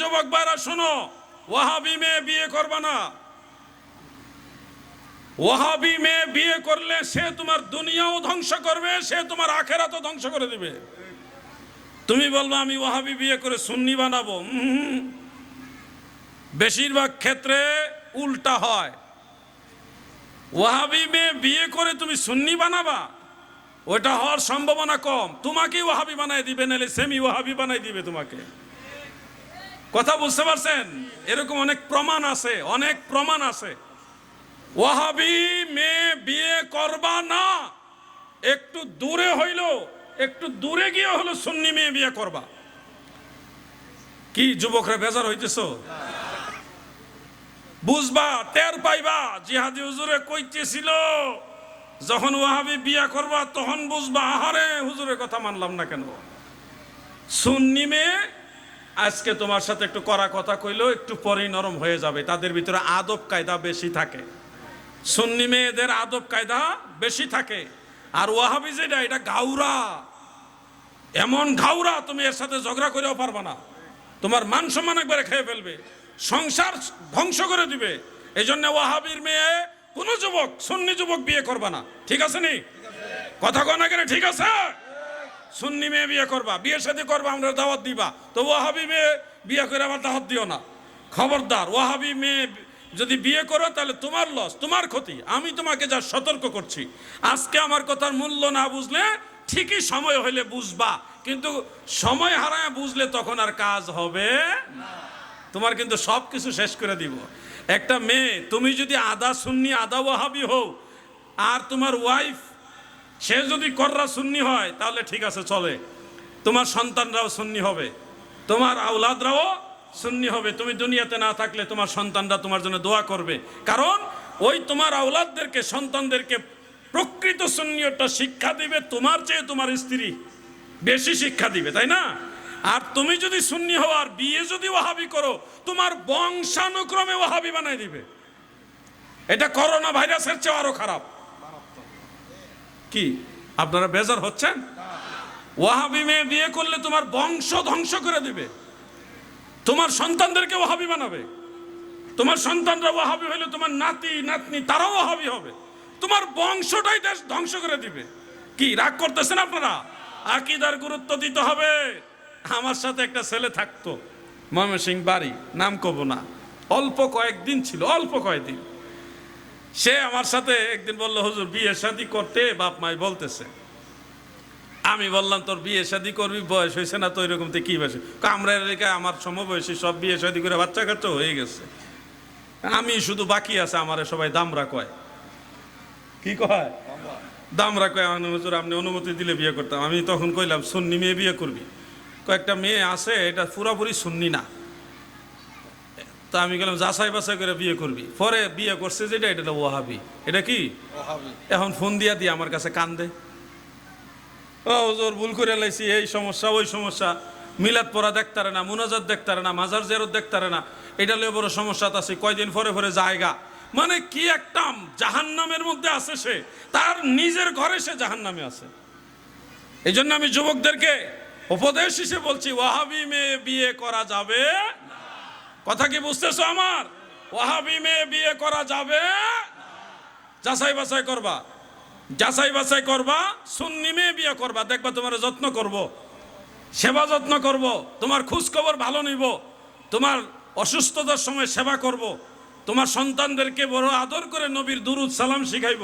যুবক ভাইরা শোনো, ওয়াহাবি মেয়ে বিয়ে করবা না। ওয়াহাবি মেয়ে বিয়ে করলে সে তোমার দুনিয়াও ধ্বংস করবে, সে তোমার আখেরাতও ধ্বংস করে দিবে। তুমি বলবা আমি ওয়াহাবি বিয়ে করে সুন্নি বানাবো, বেশিরভাগ ক্ষেত্রে উল্টা হয়। ওয়াহাবি মেয়ে বিয়ে করে তুমি সুন্নি বানাবা, ওটা হওয়ার সম্ভাবনা কম। তোমাকেই ওয়াহাবি বানাই দিবে, নাহলে সেমি ওয়াহাবি বানাই দিবে তোমাকে। কথা বুঝতে পারছেন? এরকম অনেক প্রমাণ আছে, অনেক প্রমাণ আছে। ওয়াহাবি মেয়ে বিয়ে করবা না, একটু দূরে হইলো, একটু দূরে গিয়ে হলো সুন্নি মেয়ে বিয়ে করবা। কি যুবকরা বেজার হইতেছো? বুঝবা, টের পাইবা। জিহাদি হুজুরে কইতেছিল যখন ওয়াহাবি বিয়া করবা তখন বুঝবা, আহারে হুজুরের কথা মানলাম না কেন। সুন্নি মেয়ে আজকে তোমার সাথে একটু কড়া কথা কইলেও একটু পরেই নরম হয়ে যাবে। তাদের ভিতরে আদব কায়দা বেশি থাকে। সুন্নি মেয়েদের আদব কায়দা বেশি থাকে। আর ওয়াহাবি যেটা, এটা ঘাউরা, এমন ঘাউরা তুমি এর সাথে ঝগড়া করেও পারবা না। তোমার মান সম্মান একবারে খেয়ে ফেলবে, সংসার ধ্বংস করে দিবে। এই জন্য ওয়াহাবির মেয়ে কোন যুবক, সুন্নি যুবক বিয়ে করবা না। ঠিক আছে নি? কথা কয় না কেন? ঠিক আছে? সুন্নি মেয়ে বিয়ে করবা, বিয়ের সাথে করবা, আমরা দাওয়াত দিবা। তো ওয়াহাবি মেয়ে বিয়ে করে আবার দাওয়াত দিও না, খবরদার। ওয়াহাবি মেয়ে যদি বিয়ে করো তাহলে তোমার লস, তোমার ক্ষতি। আমি তোমাকে যা সতর্ক করছি, আজকে আমার কথার মূল্য না বুঝলে ঠিকই সময় হইলে বুঝবা, কিন্তু সময় হারায় বুঝলে তখন আর কাজ হবে না। তোমার কিন্তু সব কিছু শেষ করে দিব। একটা মেয়ে, তুমি যদি আধা সুন্নি আধা ওয়াহাবি হও, আর তোমার ওয়াইফ সে যদি কররা সুন্নি হয়, তাহলে ঠিক আছে, চলে। তোমার সন্তানরাও সুন্নি হবে, তোমার আওলাদরাও সুন্নি হবে। তুমি দুনিয়াতে না থাকলে তোমার সন্তানরা তোমার জন্য দোয়া করবে, কারণ ওই তোমার আওলাদদেরকে, সন্তানদেরকে প্রকৃত সুন্নিয়তটা শিক্ষা দিবে তোমার চেয়ে তোমার স্ত্রী বেশি শিক্ষা দিবে, তাই না? আর তুমি যদি সুন্নি হও আর বিয়ে যদি ওয়াহাবি করো, তোমার বংশানুক্রমে ওয়াহাবি বানাই দিবে। এটা করোনা ভাইরাসের চেয়ে আরো খারাপ। কি আপনারা বেজার হচ্ছেন? ওয়াহাবি মেয়ে বিয়ে করলে তোমার বংশ ধ্বংস করে দিবে, তোমার সন্তানদেরকে ওয়াহাবি বানাবে। তোমার সন্তানরা ওয়াহাবি হলে তোমার নাতি নাতনি তারাও ওয়াহাবি হবে, তোমার বংশটাই দেশ ধ্বংস করে দিবে। কি রাগ করতেছেন আপনারা? আকীদার গুরুত্ব দিতে হবে। আমার সাথে একটা ছেলে থাকতো, ময়মনসিংহ বাড়ি, নাম কব না, অল্প কয়েকদিন ছিল, অল্প কয়েকদিন। সে আমার সাথে একদিন বললো, হুজুর বিয়ে শাদী করতে বাপ মাই বলতেছে। আমি বললাম, তোর বিয়ে শাদী করবি, বয়স হয়েছে না তো এরকম, তো কি বয়সে? আমরা এলাকায় আমার সমবয়সী সব বিয়ে শাদী করে বাচ্চা কাচ্চা হয়ে গেছে, আমি শুধু বাকি আছে। আমারে সবাই দামরা কয়। কি কয়? দামরা কয়। হুজুর আপনি অনুমতি দিলে বিয়ে করতাম। আমি তখন কইলাম, সুন্নি মেয়ে বিয়ে করবি? কয়েকটা মেয়ে আছে, এটা পুরাপুরি সুন্নি না। তা আমি গেলাম, যাচাই বাছাই করে বিয়ে করবি। পরে বিয়ে করছে যেটা, এটা ওয়াহাবি। এটা কি? এখন ফোন দিয়া দিয়ে আমার কাছে কান্দে, ও হুজুর ভুল করে লাইছি, এই সমস্যা ওই সমস্যা, মিলাদ পড়া দেখতারে না, মুনাজাত দেখতারে না, মাজার জিয়ারত দেখতারে না, এটা লয়ে বড় সমস্যা আছে। কয়দিন পরে পরে জায়গা, মানে কি একটা জাহান্নামের মধ্যে আছে সে, তার নিজের ঘরে সে জাহান্নামে আছে। এই জন্য আমি যুবকদেরকে উপদেশ হিসেবে বলছি, ওয়াহাবি মেয়ে বিয়ে করা যাবে। কথা কি বুঝতেছো আমার? ওয়াহাবি মেয়ে বিয়ে করা যাবে। যাচাই বাছাই করবা, যাচাই বাছাই করবা। সুন্নি মেয়ে বিয়ে করবা, দেখবা তোমার যত্ন করব, সেবা যত্ন করব, তোমার খোঁজ খবর ভালো নিব, তোমার অসুস্থতার সময় সেবা করব, তোমার সন্তানদেরকে বড় আদর করে নবীর দুরুদ সালাম শিখাইব।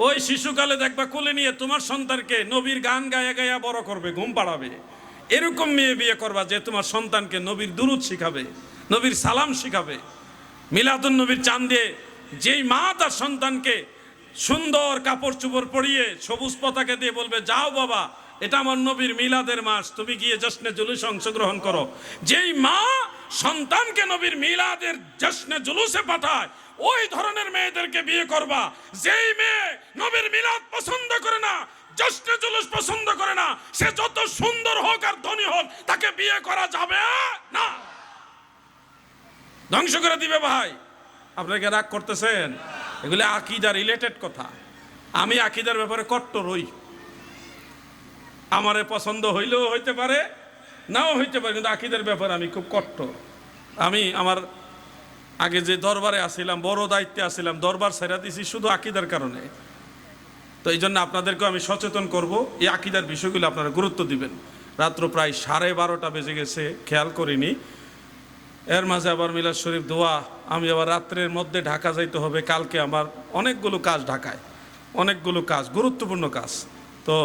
ওই শিশুকালে দেখবা কোলে নিয়ে তোমার সন্তানকে নবীর গান গায়া গায়া বড় করবে, ঘুম পাড়াবে। এরকম মেয়ে বিয়ে করবা যে তোমার সন্তানকে নবীর দুরুদ শিখাবে, নবীর সালাম শিখাবে। মিলাদুন নবীর চাঁদ দিয়ে যেই মা তার সন্তানকে সুন্দর কাপড় চোপড় পরিয়ে সবুজ পতাকা দিয়ে বলবে, যাও বাবা, এটা আমার নবীর মিলাদের মাস, তুমি গিয়ে জশ্নে জুলুসে অংশগ্রহণ করো। যেই মা সন্তানকে নবীর মিলাদের জশ্নে জুলুসে পাঠায়, ওই ধরনের মেয়েদেরকে বিয়ে করবা। যেই মেয়ে নবীর মিলাদ পছন্দ করে না, জশ্নে জুলুস পছন্দ করে না, সে যত সুন্দর হোক আর ধনী হোক, তাকে বিয়ে করা যাবে না। ধ্বংস করে দিবে। ভাই আপনাকে রাগ করতেছেন? এগুলো আকীদা রিলেটেড কথা। আমি আকীদার ব্যাপারে কট্টর হই। আমারে পছন্দ হইলেও হইতে পারে, নাও হইতে পারে, কিন্তু আকিদার ব্যাপারে আমি খুব কট্টর। আমি আমার আগে যে দরবারে আসছিলাম, বড় দায়িত্বে আসছিলাম, দরবার ছেড়ে দিয়েছি শুধু আকিদার কারণে। তো এই জন্য আপনাদেরকেও আমি সচেতন করব, এই আকিদার বিষয়গুলো আপনারা গুরুত্ব দিবেন। রাত্র প্রায় 12:30 বেজে গেছে, খেয়াল করিনি। এর মাঝে আবার মিলাদ শরীফ দোয়া, আমি আবার রাত্রের মধ্যে ঢাকা যাইতে হবে। কালকে আমার অনেকগুলো কাজ ঢাকায়, অনেকগুলো কাজ, গুরুত্বপূর্ণ কাজ। তো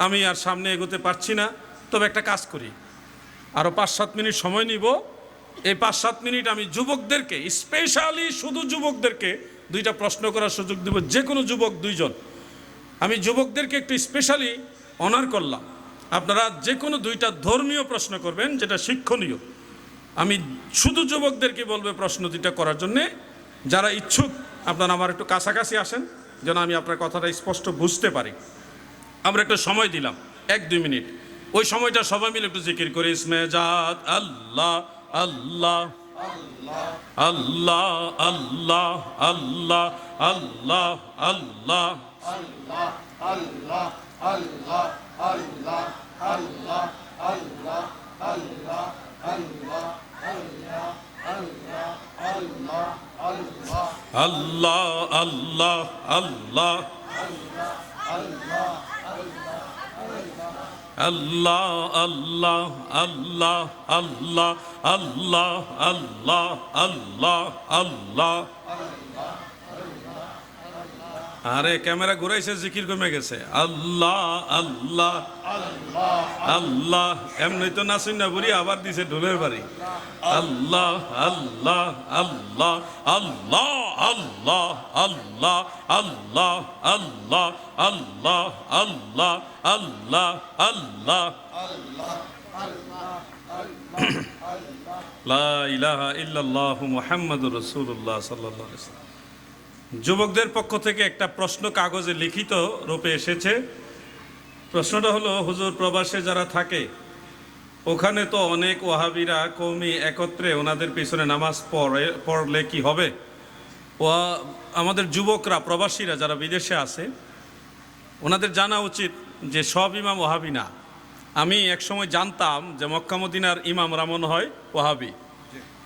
আমি আর সামনে এগোতে পারছি না। তবে একটা কাজ করি, আরও 5-7 মিনিট সময় নিব। এই 5-7 মিনিট আমি যুবকদেরকে, স্পেশালি শুধু যুবকদেরকে 2টা প্রশ্ন করার সুযোগ দেব। যে কোনো যুবক 2 জন, আমি যুবকদেরকে একটু স্পেশালি অনার করলাম। আপনারা যে কোনো 2টা ধর্মীয় প্রশ্ন করবেন, যেটা শিক্ষণীয়। আমি শুধু যুবকদেরকে বলবো প্রশ্ন 2টা করার জন্যে। যারা ইচ্ছুক আপনারা আমার একটু কাছাকাছি আসেন, যেন আমি আপনার কথাটা স্পষ্ট বুঝতে পারি। আমরা একটা সময় দিলাম 1-2 মিনিট। ওই সময়টা সবাই মিলে একটু জিকির করে ইসমে জাত আল্লাহ আল্লাহ আল্লাহ আল্লাহ আল্লাহ আল্লাহ আল্লাহ Allah, Allah, Allah, Allah, Allah, Allah, Allah, Allah, Allah, Allah, Allah, Allah, আল্লাহ আল্লাহ আল্লাহ আল্লাহ আল্লাহ আল্লাহ আল্লাহ আল্লাহ আল্লাহ আল্লাহ আল্লাহ। আরে ক্যামেরা ঘুরাইছে, জিকির কমে গেছে। আল্লাহ আল্লাহ আল্লাহ। এমনি তো নাচুন না বুড়ি, আবার দিছে ঢোলের বাড়ি। আল্লাহ আল্লাহ আল্লাহ আল্লাহ আল্লাহ আল্লাহ আল্লাহ আল্লাহ আল্লাহ আল্লাহ আল্লাহ আল্লাহ। লা ইলাহা ইল্লাল্লাহু মুহাম্মাদুর রাসূলুল্লাহ সাল্লাল্লাহু আলাইহি ওয়াসাল্লাম। যুবকদের পক্ষ থেকে একটা প্রশ্ন কাগজে লিখিত রূপে এসেছে। প্রশ্নটা হলো, হুজুর প্রবাসে যারা থাকে ওখানে তো অনেক ওয়াহাবিরা কওমি একত্রে ওনাদের পিছনে নামাজ পড়লে কি হবে? আমাদের যুবকরা, প্রবাসীরা যারা বিদেশে আছে, ওনাদের জানা উচিত যে সব ইমাম ওয়াহাবি না। আমি একসময় জানতাম যে মক্কা মদিনার ইমামরা মনে হয় ওয়াহাবি,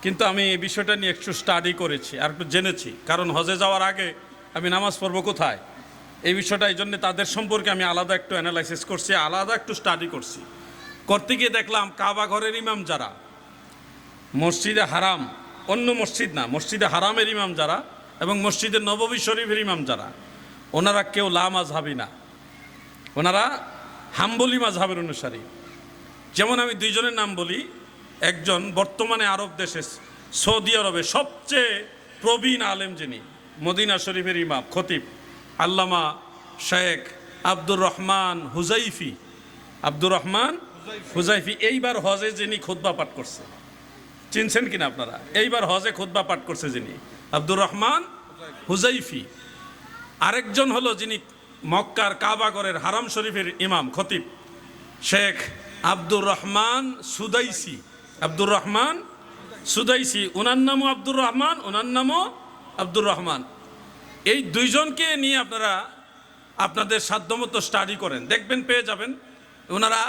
কিন্তু আমি এই বিষয়টা নিয়ে একটু স্টাডি করেছি আর একটু জেনেছি। কারণ হজে যাওয়ার আগে আমি নামাজ পড়বো কোথায়, এই বিষয়টা, এই জন্য তাদের সম্পর্কে আমি আলাদা একটু অ্যানালাইসিস করছি, আলাদা একটু স্টাডি করছি। করতে গিয়ে দেখলাম কাবা ঘরের ইমাম যারা, মসজিদে হারাম, অন্য মসজিদ না, মসজিদে হারামের ইমাম যারা, এবং মসজিদে নববী শরীফের ইমাম যারা, ওনারা কেউ লা মাযহাবি না, ওনারা হাম্বলি মাযহাবের অনুসারী। যেমন আমি 2 জনের নাম বলি। একজন বর্তমানে আরব দেশে, সৌদি আরবে সবচেয়ে প্রবীণ আলেম, যিনি মদিনা শরীফের ইমাম খতিব, আল্লামা শেখ আব্দুর রহমান হুজাইফি। আব্দুর রহমান হুজাইফি এইবার হজে যিনি খুতবা পাঠ করছে, চিনছেন কিনা আপনারা? এইবার হজে খুতবা পাঠ করছে যিনি, আব্দুর রহমান হুজাইফি। আরেকজন হলো যিনি মক্কার কাবাগরের হারাম শরীফের ইমাম খতিব, শেখ আব্দুর রহমান সুদাইসি। আব্দুর রহমান সুদাইসি, ওনার নামও আব্দুর রহমান, ওনার নামও আব্দুর রহমান। এই 2 জনকে নিয়ে আপনারা আপনাদের সাধ্যমতো স্টাডি করেন, দেখবেন পেয়ে যাবেন ওনারা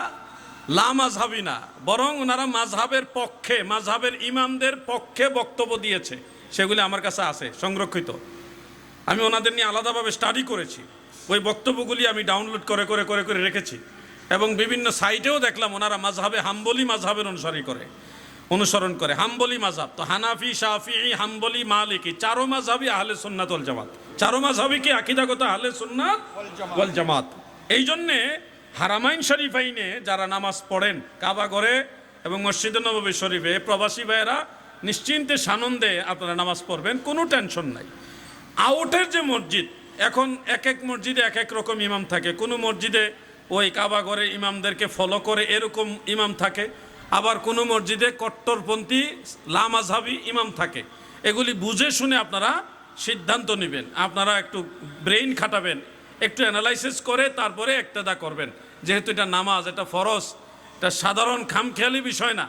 লা মাযহাবি না, বরং ওনারা মাযহাবের পক্ষে, মাযহাবের ইমামদের পক্ষে বক্তব্য দিয়েছে। সেগুলি আমার কাছে আছে সংরক্ষিত। আমি ওনাদের নিয়ে আলাদাভাবে স্টাডি করেছি। ওই বক্তব্যগুলি আমি ডাউনলোড করে করে করে করে রেখেছি, এবং বিভিন্ন সাইটেও দেখলাম ওনারা মাযহাবে হাম্বলি মাযহাবের অনুসরণ করে হাম্বলি মাযহাব। তো হানাফি, শাফিঈ, হাম্বলি, মালিকি, 4 মাযহাবই আহলে সুন্নাত ওয়াল জামাত। 4 মাযহাবই কি আকীদাগত আহলে সুন্নাত ওয়াল জামাত। এই জন্যে হারামাইন শরীফাইনে যারা নামাজ পড়েন কাবা ঘরে এবং মসজিদে নববী শরীফে, প্রবাসী ভাইয়েরা নিশ্চিন্তে সানন্দে আপনারা নামাজ পড়বেন, কোনো টেনশন নাই। আউটের যে মসজিদ, এখন এক এক মসজিদে এক এক রকম ইমাম থাকে। কোনো মসজিদে ওই কাবা ঘরের ইমামদেরকে ফলো করে এরকম ইমাম থাকে, আবার কোনো মসজিদে কট্টরপন্থী লা মাযহাবী ইমাম থাকে। এগুলি বুঝে শুনে আপনারা সিদ্ধান্ত নেবেন। আপনারা একটু ব্রেইন খাটাবেন, একটু অ্যানালাইসিস করে তারপরে ইক্তেদা করবেন। যেহেতু এটা নামাজ, এটা ফরজ, এটা সাধারণ খামখেয়ালি বিষয় না,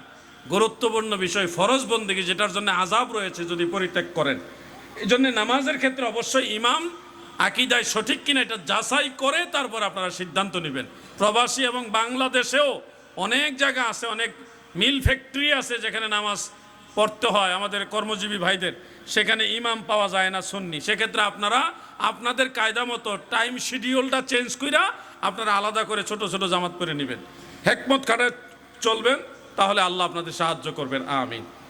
গুরুত্বপূর্ণ বিষয়, ফরজ বন্দেগী, যেটার জন্য আযাব রয়েছে যদি পরিত্যাগ করেন। এই জন্য নামাজের ক্ষেত্রে অবশ্যই ইমাম আকীদায় সঠিক কিনা এটা যাচাই করে তারপর আপনারা সিদ্ধান্ত নেবেন। প্রবাসী এবং বাংলাদেশেও অনেক জায়গা আছে, অনেক মিল ফ্যাক্টরি আছে যেখানে নামাজ পড়তে হয় আমাদের কর্মজীবী ভাইদের, সেখানে ইমাম পাওয়া যায় না সুন্নি। সেক্ষেত্রে আপনারা আপনাদের কায়দা মতো টাইম শিডিউলটা চেঞ্জ কইরা আপনারা আলাদা করে ছোট ছোট জামাত করে নেবেন, হেকমত খাটে চলবেন, তাহলে আল্লাহ আপনাদের সাহায্য করবেন। আমিন।